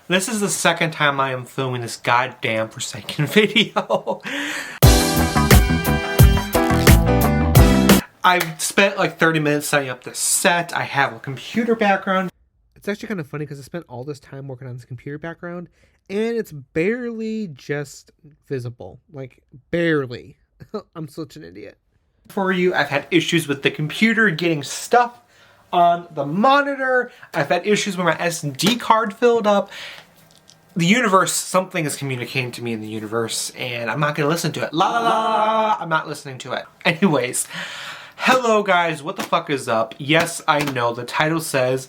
This is the second time I am filming this goddamn forsaken video. I've spent like 30 minutes setting up this set. I have a computer background. It's actually kind of funny because I spent all this time working on this computer background and it's barely just visible. Like, barely. I'm such an idiot. For you, I've had issues with the computer getting stuff on the monitor. I've had issues with my SD card filled up. The universe, something is communicating to me in the universe, and I'm not gonna listen to it. La la la, I'm not listening to it. Anyways, hello guys, what the fuck is up? Yes, I know, the title says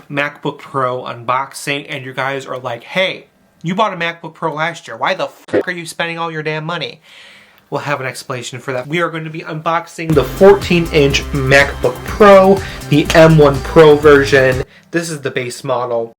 MacBook Pro unboxing, and you guys are like, hey, you bought a MacBook Pro last year. Why the fuck are you spending all your damn money? We'll have an explanation for that. We are going to be unboxing the 14-inch MacBook Pro, the M1 Pro version. This is the base model.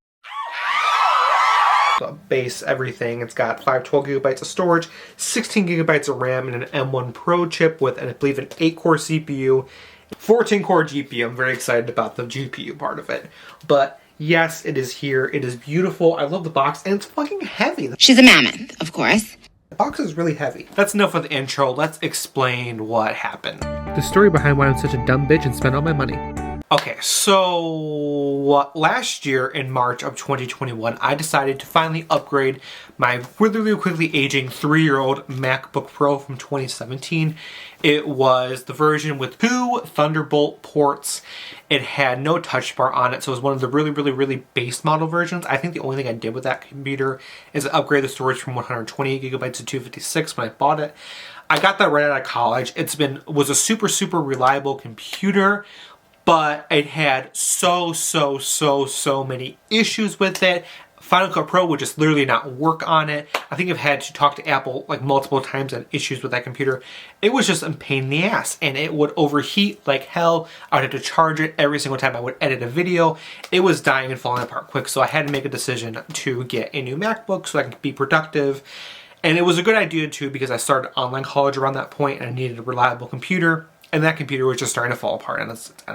The base everything. It's got 512 gigabytes of storage, 16 gigabytes of RAM, and an M1 Pro chip with, I believe, an 8-core CPU, 14-core GPU. I'm very excited about the GPU part of it. But yes, it is here. It is beautiful. I love the box, and it's fucking heavy. She's a mammoth, of course. The box is really heavy. That's enough of the intro. Let's explain what happened. The story behind why I'm such a dumb bitch and spent all my money. Okay, so last year in March of 2021, I decided to finally upgrade my really quickly aging 3-year-old MacBook Pro from 2017. It was the version with 2 Thunderbolt ports. It had no touch bar on it, so it was one of the really base model versions. I think the only thing I did with that computer is upgrade the storage from 128 gigabytes to 256 when I bought it. I got that right out of college. Was a super reliable computer, but it had so many issues with it. Final Cut Pro would just literally not work on it. I think I've had to talk to Apple like multiple times on issues with that computer. It was just a pain in the ass, and it would overheat like hell. I would have to charge it every single time I would edit a video. It was dying and falling apart quick, so I had to make a decision to get a new MacBook so I can be productive. And it was a good idea too because I started online college around that point and I needed a reliable computer. And that computer was just starting to fall apart on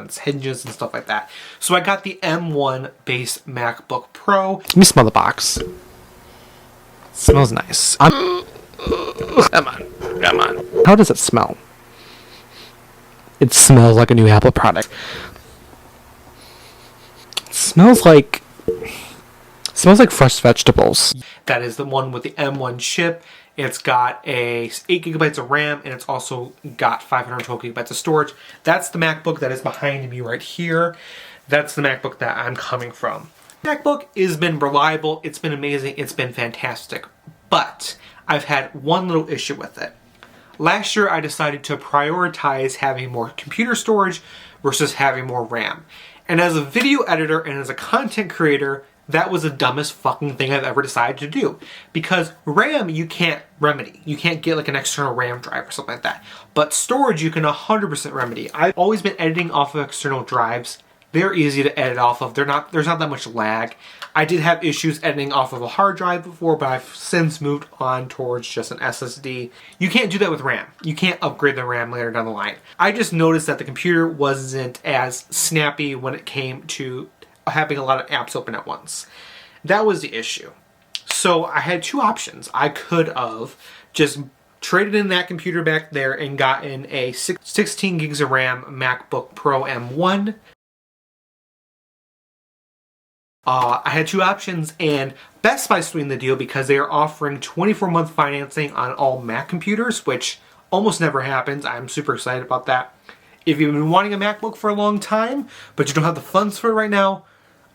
its hinges and stuff like that. So I got the M1 base MacBook Pro. Let me smell the box. It smells nice. Come on. How does it smell? It smells like a new Apple product. It smells like fresh vegetables. That is the one with the M1 chip. It's got 8 gigabytes of RAM, and it's also got 512 gigabytes of storage. That's the MacBook that is behind me right here. That's the MacBook that I'm coming from. MacBook has been reliable, it's been amazing, it's been fantastic. But I've had one little issue with it. Last year I decided to prioritize having more computer storage versus having more RAM. And as a video editor and as a content creator, that was the dumbest fucking thing I've ever decided to do. Because RAM you can't remedy. You can't get like an external RAM drive or something like that. But storage you can 100% remedy. I've always been editing off of external drives. They're easy to edit off of. There's not that much lag. I did have issues editing off of a hard drive before, but I've since moved on towards just an SSD. You can't do that with RAM. You can't upgrade the RAM later down the line. I just noticed that the computer wasn't as snappy when it came to having a lot of apps open at once. That was the issue. So I had 2 options. I could have just traded in that computer back there and gotten a 16 gigs of RAM MacBook Pro M1. I had 2 options, and Best Buy's doing the deal because they are offering 24-month financing on all Mac computers, which almost never happens. I'm super excited about that. If you've been wanting a MacBook for a long time, but you don't have the funds for it right now,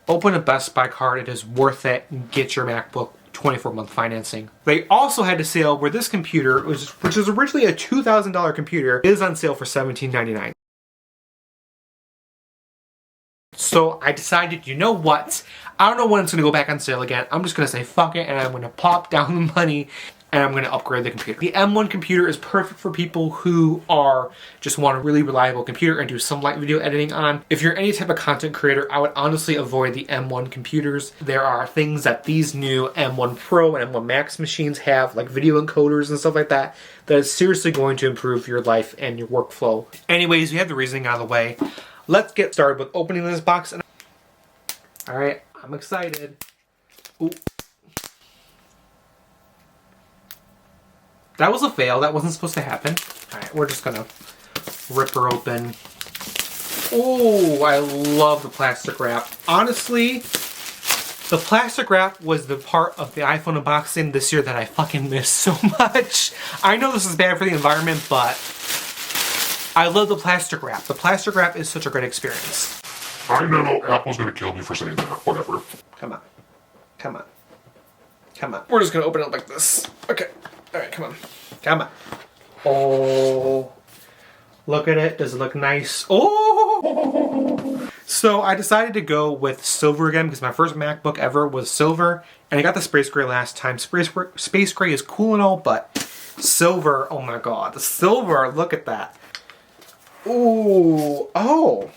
open a Best Buy card. It is worth it. And get your MacBook 24-month financing. They also had a sale where this computer, which was originally a $2,000 computer, is on sale for $17.99. So I decided, you know what? I don't know when it's going to go back on sale again. I'm just going to say fuck it, and I'm going to pop down the money and I'm going to upgrade the computer. The M1 computer is perfect for people who just want a really reliable computer and do some light video editing on. If you're any type of content creator, I would honestly avoid the M1 computers. There are things that these new M1 Pro and M1 Max machines have, like video encoders and stuff like that, that is seriously going to improve your life and your workflow. Anyways, we have the reasoning out of the way. Let's get started with opening this box. Alright, I'm excited. Ooh. That was a fail. That wasn't supposed to happen. All right, we're just gonna rip her open. Oh, I love the plastic wrap. Honestly, the plastic wrap was the part of the iPhone unboxing this year that I fucking missed so much. I know this is bad for the environment, but I love the plastic wrap. The plastic wrap is such a great experience. I know Apple's gonna kill me for saying that. Whatever. Come on. Come on. Come on. We're just gonna open it like this. Okay. Alright, come on. Come on. Oh. Look at it. Does it look nice? Oh! So I decided to go with silver again because my first MacBook ever was silver. And I got the space gray last time. Space gray is cool and all, but silver, oh my god. The silver, look at that. Ooh. Oh.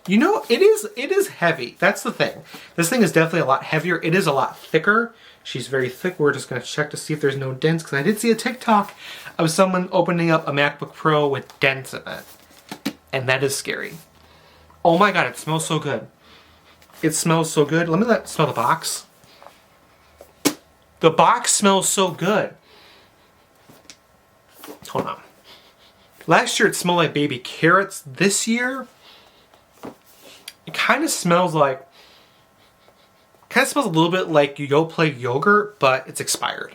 You know, it is heavy. That's the thing. This thing is definitely a lot heavier. It is a lot thicker. She's very thick. We're just going to check to see if there's no dents, because I did see a TikTok of someone opening up a MacBook Pro with dents in it. And that is scary. Oh my god, it smells so good. It smells so good. Let me smell the box. The box smells so good. Hold on. Last year it smelled like baby carrots. This year, it kind of smells like... Kind of smells a little bit like Yoplait yogurt, but it's expired.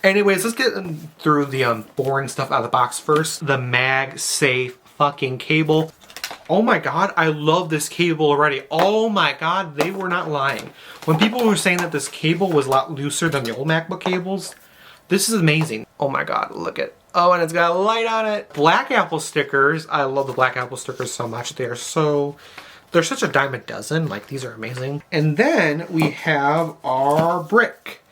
Anyways, let's get through the boring stuff out of the box first. The MagSafe fucking cable. Oh my god, I love this cable already. Oh my god, they were not lying. When people were saying that this cable was a lot looser than the old MacBook cables, this is amazing. Oh my god, look at... Oh, and it's got a light on it. Black Apple stickers. I love the Black Apple stickers so much. They're such a dime a dozen. Like, these are amazing. And then we have our brick.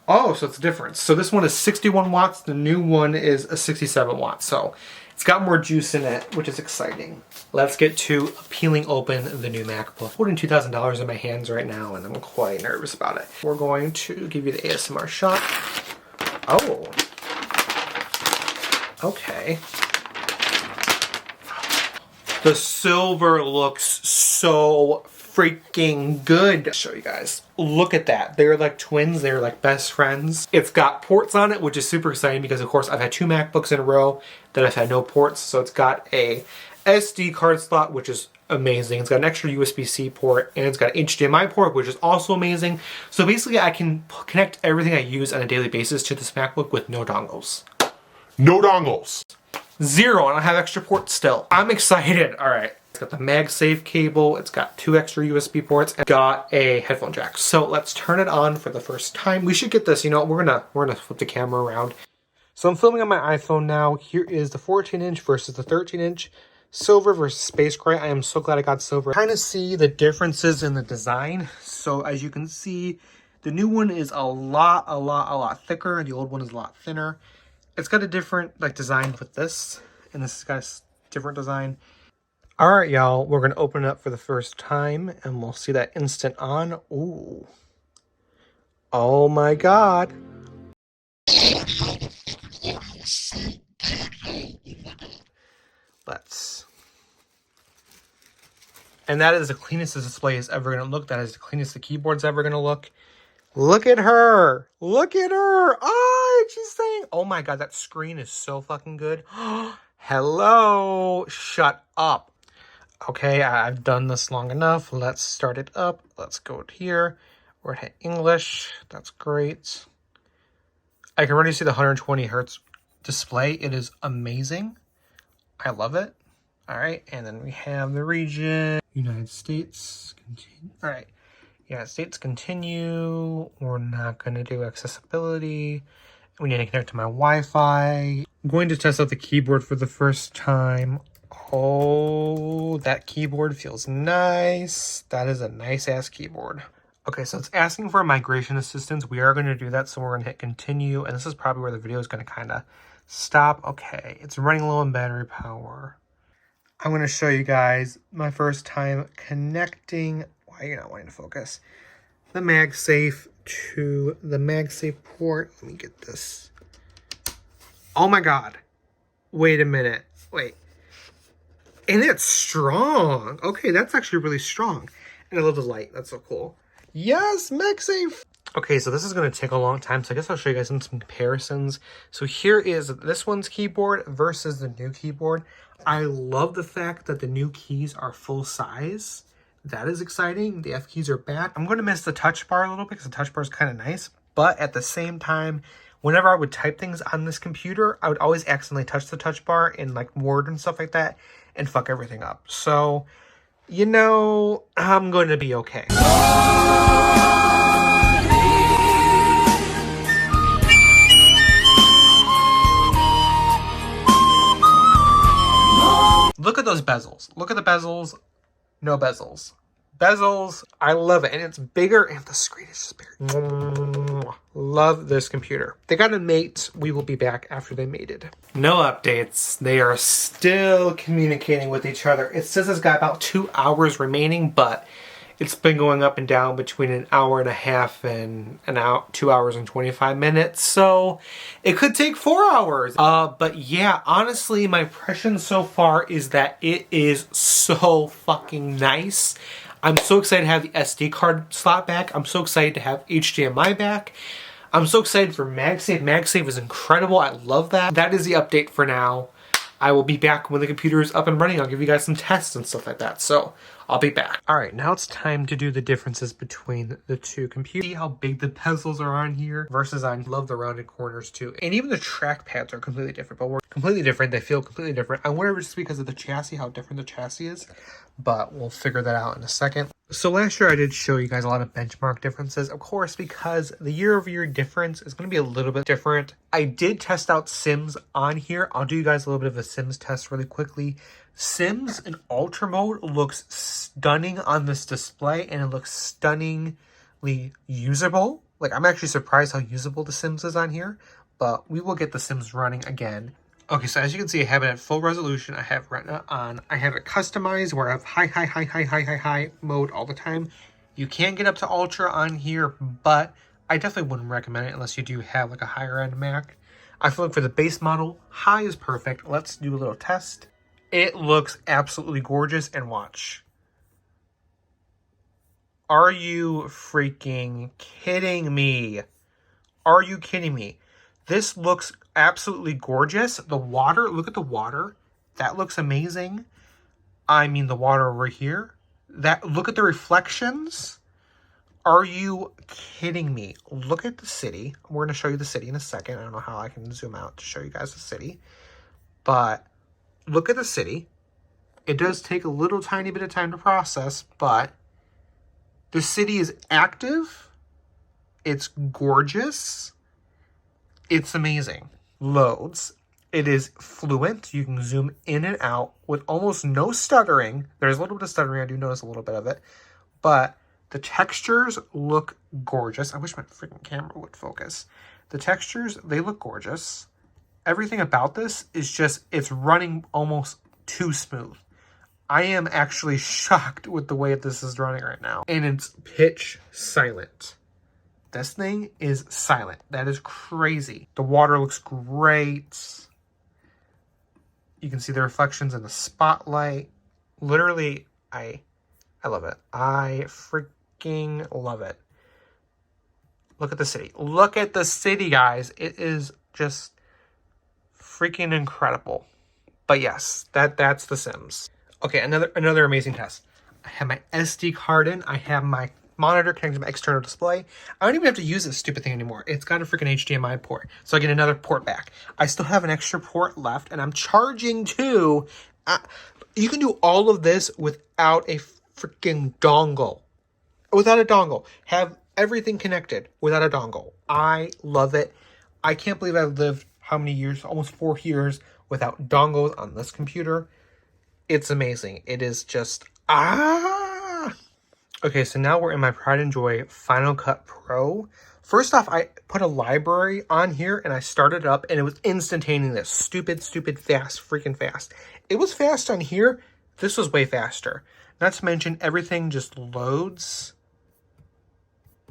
Oh, so it's a difference. So this one is 61 watts. The new one is a 67 watts. So it's got more juice in it, which is exciting. Let's get to peeling open the new MacBook. Holding $2,000 in my hands right now, and I'm quite nervous about it. We're going to give you the ASMR shot. Oh. Okay. The silver looks so freaking good. I'll show you guys. Look at that. They're like twins. They're like best friends. It's got ports on it, which is super exciting because of course I've had two MacBooks in a row that I've had no ports. So it's got a SD card slot, which is amazing. It's got an extra USB-C port, and it's got an HDMI port, which is also amazing. So basically I can connect everything I use on a daily basis to this MacBook with no dongles. No dongles. Zero, and I have extra ports still. I'm excited. All right. It's got the MagSafe cable. It's got two extra USB ports and got a headphone jack. So let's turn it on for the first time. We should get this, you know, we're gonna flip the camera around. So I'm filming on my iPhone now. Here is the 14-inch versus the 13-inch. Silver versus space gray. I am so glad I got silver. Kind of see the differences in the design. So as you can see, the new one is a lot thicker, and the old one is a lot thinner. It's got a different like design with this, and this has got a different design. All right, y'all, we're gonna open it up for the first time, and we'll see that instant on. Ooh, oh my god! And that is the cleanest this display is ever gonna look. That is the cleanest the keyboard's ever gonna look. Look at her! Look at her! Oh, she's saying, oh my god, that screen is so fucking good. Hello! Shut up. Okay, I've done this long enough. Let's start it up. Let's go here. We're at English. That's great. I can already see the 120 hertz display. It is amazing. I love it. All right, and then we have the region. United States. Continue. All right. United States, continue. We're not going to do accessibility. We need to connect to my Wi-Fi. I'm going to test out the keyboard for the first time. Oh, that keyboard feels nice. That is a nice-ass keyboard. Okay, so it's asking for a migration assistance. We are going to do that, so we're going to hit continue. And this is probably where the video is going to kind of stop. Okay, it's running low on battery power. I'm going to show you guys my first time connecting... Why are you not wanting to focus? The MagSafe to the MagSafe port. Let me get this. Oh my god. Wait a minute. Wait. And it's strong. Okay, that's actually really strong. And I love the light. That's so cool. Yes, MagSafe. Okay, so this is going to take a long time, so I guess I'll show you guys some comparisons. So here is this one's keyboard versus the new keyboard. I love the fact that the new keys are full size. That is exciting. The F keys are back. I'm going to miss the touch bar a little bit because the touch bar is kind of nice. But at the same time, whenever I would type things on this computer, I would always accidentally touch the touch bar in like Word and stuff like that and fuck everything up. So, you know, I'm going to be okay. Look at those bezels. Look at the bezels. No bezels. Bezels. I love it. And it's bigger and the screen is just bigger. Love this computer. They got a mate. We will be back after they mated. No updates. They are still communicating with each other. It says it's got about 2 hours remaining, but it's been going up and down between an hour and a half and 2 hours and 25 minutes. So it could take 4 hours. But yeah, honestly, my impression so far is that it is so fucking nice. I'm so excited to have the SD card slot back. I'm so excited to have HDMI back. I'm so excited for MagSafe. MagSafe is incredible. I love that. That is the update for now. I will be back when the computer is up and running. I'll give you guys some tests and stuff like that. So I'll be back. All right, now it's time to do the differences between the two computers. See how big the bezels are on here versus on. Love the rounded corners too. And even the trackpads are completely different, but we're completely different. They feel completely different. I wonder if it's because of the chassis, how different the chassis is, but we'll figure that out in a second. So last year I did show you guys a lot of benchmark differences, of course, because the year-over-year difference is going to be a little bit different. I did test out Sims on here. I'll do you guys a little bit of a Sims test really quickly. Sims in Ultra mode looks stunning on this display, and it looks stunningly usable. Like, I'm actually surprised how usable the Sims is on here, but we will get the Sims running again. Okay, so as you can see, I have it at full resolution. I have Retina on. I have it customized where I have high mode all the time. You can get up to Ultra on here, but I definitely wouldn't recommend it unless you do have like a higher end Mac. I feel like for the base model, high is perfect. Let's do a little test. It looks absolutely gorgeous, and watch. Are you freaking kidding me? Are you kidding me? This looks absolutely gorgeous. The water, look at the water. That looks amazing. I mean, the water over here. Look at the reflections. Are you kidding me? Look at the city. We're going to show you the city in a second. I don't know how I can zoom out to show you guys the city. But look at the city. It does take a little tiny bit of time to process, but the city is active. It's gorgeous. It's amazing. Loads. It is fluent. You can zoom in and out with almost no stuttering. There's a little bit of stuttering. I do notice a little bit of it. But the textures look gorgeous. I wish my freaking camera would focus. The textures, they look gorgeous. Everything about this is just, it's running almost too smooth. I am actually shocked with the way this is running right now. And it's pitch silent. This thing is silent. That is crazy. The water looks great. You can see the reflections in the spotlight. Literally, I love it. I freaking love it. Look at the city. Look at the city, guys. It is just freaking incredible. But yes, that's The Sims. Okay, another amazing test. I have my SD card in. I have my monitor connected to my external display. I don't even have to use this stupid thing anymore. It's got a freaking HDMI port, so I get another port back. I still have an extra port left, and I'm charging too. You can do all of this without a freaking dongle. Without a dongle. Have everything connected without a dongle. I love it. I can't believe I've lived how many years? Almost 4 years without dongles on this computer. It's amazing. It is just Okay, so now we're in my Pride and Joy Final Cut Pro. First off, I put a library on here and I started it up and it was instantaneous. Stupid, fast, freaking fast. It was fast on here. This was way faster. Not to mention everything just loads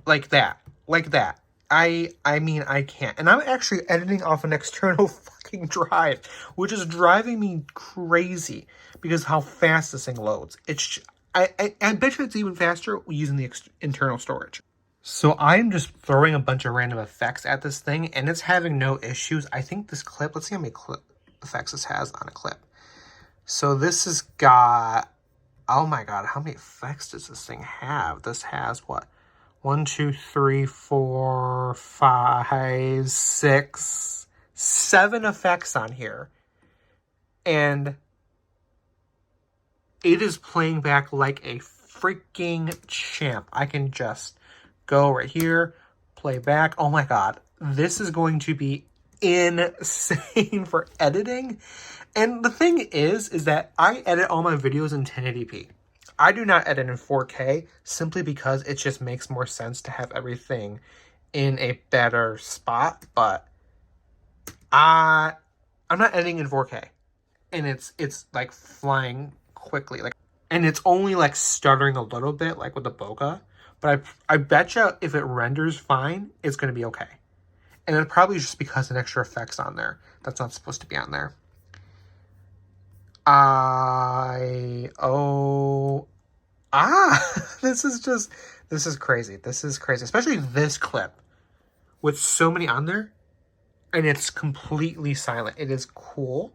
like that. Like that. I mean, I can't. And I'm actually editing off an external fucking drive, which is driving me crazy because how fast this thing loads. I bet you it's even faster using the internal storage. So I'm just throwing a bunch of random effects at this thing, and it's having no issues. I think this clip, let's see how many effects this has on a clip. So this has got, oh my god, how many effects does this thing have? This has what? 1, 2, 3, 4, 5, 6, 7 effects on here. And it is playing back like a freaking champ. I can just go right here, play back. Oh my god, this is going to be insane for editing. And the thing is that I edit all my videos in 1080p. I do not edit in 4K simply because it just makes more sense to have everything in a better spot. But I'm not editing in 4K, and it's like flying quickly, like, and it's only like stuttering a little bit, like with the bokeh. But I bet you if it renders fine, it's going to be okay. And it probably just because an extra effect's on there that's not supposed to be on there. This is crazy. This is crazy. Especially this clip with so many on there, and it's completely silent. It is cool.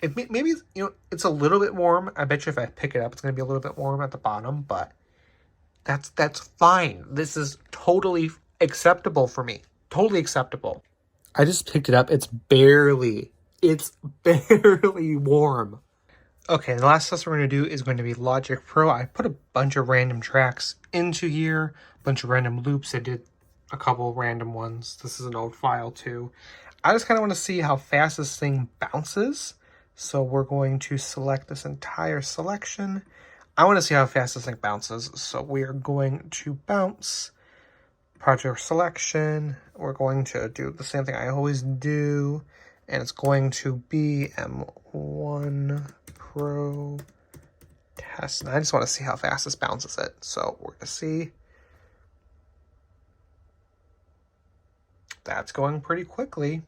Maybe, you know, it's a little bit warm. I bet you if I pick it up, it's going to be a little bit warm at the bottom, but that's fine. This is totally acceptable for me. Totally acceptable. I just picked it up. It's barely warm. Okay, the last test we're going to do is going to be Logic Pro. I put a bunch of random tracks into here, a bunch of random loops. I did a couple random ones. This is an old file too. I just kind of want to see how fast this thing bounces. So we're going to select this entire selection. I want to see how fast this thing bounces. So we are going to bounce project selection. We're going to do the same thing I always do. And it's going to be M1 Pro test. And I just want to see how fast this bounces it. So we're going to see. That's going pretty quickly.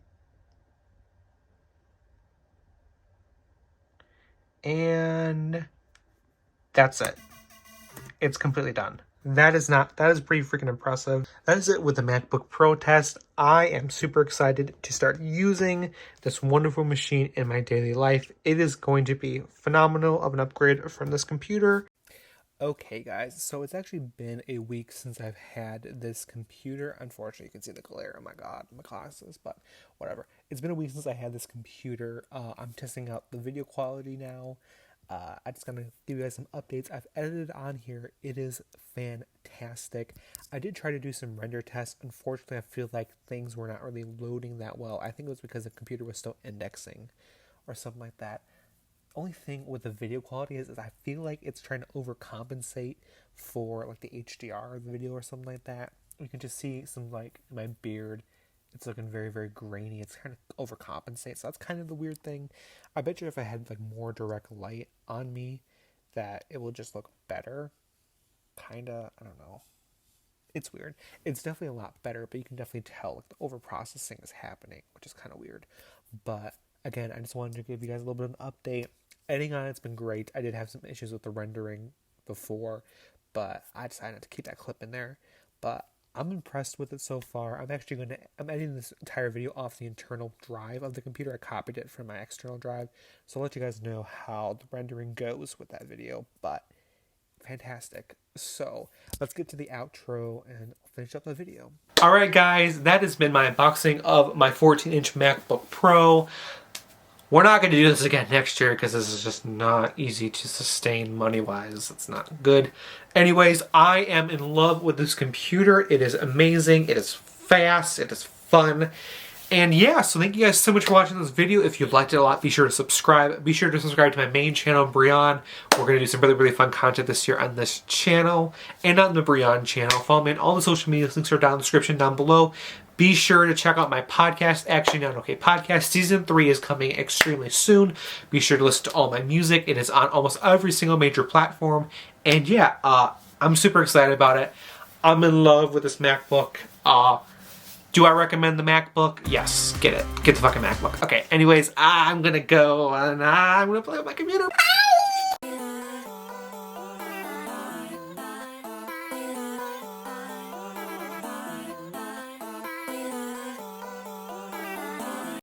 And that's it. It's completely done. That is pretty freaking impressive. That is it with the MacBook Pro test. I am super excited to start using this wonderful machine in my daily life. It is going to be phenomenal of an upgrade from this computer. Okay, guys, so it's actually been a week since I've had this computer. Unfortunately, you can see the glare. Oh my god, my glasses, but whatever. It's been a week since I had this computer. I'm testing out the video quality now. I just gonna give you guys some updates. I've edited on here. It is fantastic. I did try to do some render tests. Unfortunately, I feel like things were not really loading that well. I think it was because the computer was still indexing or something like that. Only thing with the video quality is I feel like it's trying to overcompensate for like the HDR of the video or something like that. You can just see some like my beard. It's looking very, very grainy. It's kind of overcompensate. So that's kind of the weird thing. I bet you if I had like more direct light on me that it will just look better. Kinda, I don't know. It's weird. It's definitely a lot better, but you can definitely tell like the overprocessing is happening, which is kind of weird. But again, I just wanted to give you guys a little bit of an update. Editing on it's been great. I did have some issues with the rendering before, but I decided not to keep that clip in there. But I'm impressed with it so far. I'm editing this entire video off the internal drive of the computer. I copied it from my external drive. So I'll let you guys know how the rendering goes with that video. But fantastic. So let's get to the outro and finish up the video. Alright guys, that has been my unboxing of my 14-inch MacBook Pro. We're not going to do this again next year because this is just not easy to sustain money-wise. It's not good. Anyways, I am in love with this computer. It is amazing. It is fast. It is fun. And yeah, so thank you guys so much for watching this video. If you liked it a lot, be sure to subscribe. Be sure to subscribe to my main channel, Brian. We're going to do some really, really fun content this year on this channel and on the Brian channel. Follow me on all the social media. Links are down in the description down below. Be sure to check out my podcast, Actually Not Okay Podcast. Season 3 is coming extremely soon. Be sure to listen to all my music. It is on almost every single major platform. And yeah, I'm super excited about it. I'm in love with this MacBook. Do I recommend the MacBook? Yes, get it. Get the fucking MacBook. Okay, anyways, I'm gonna go and I'm gonna play with my computer.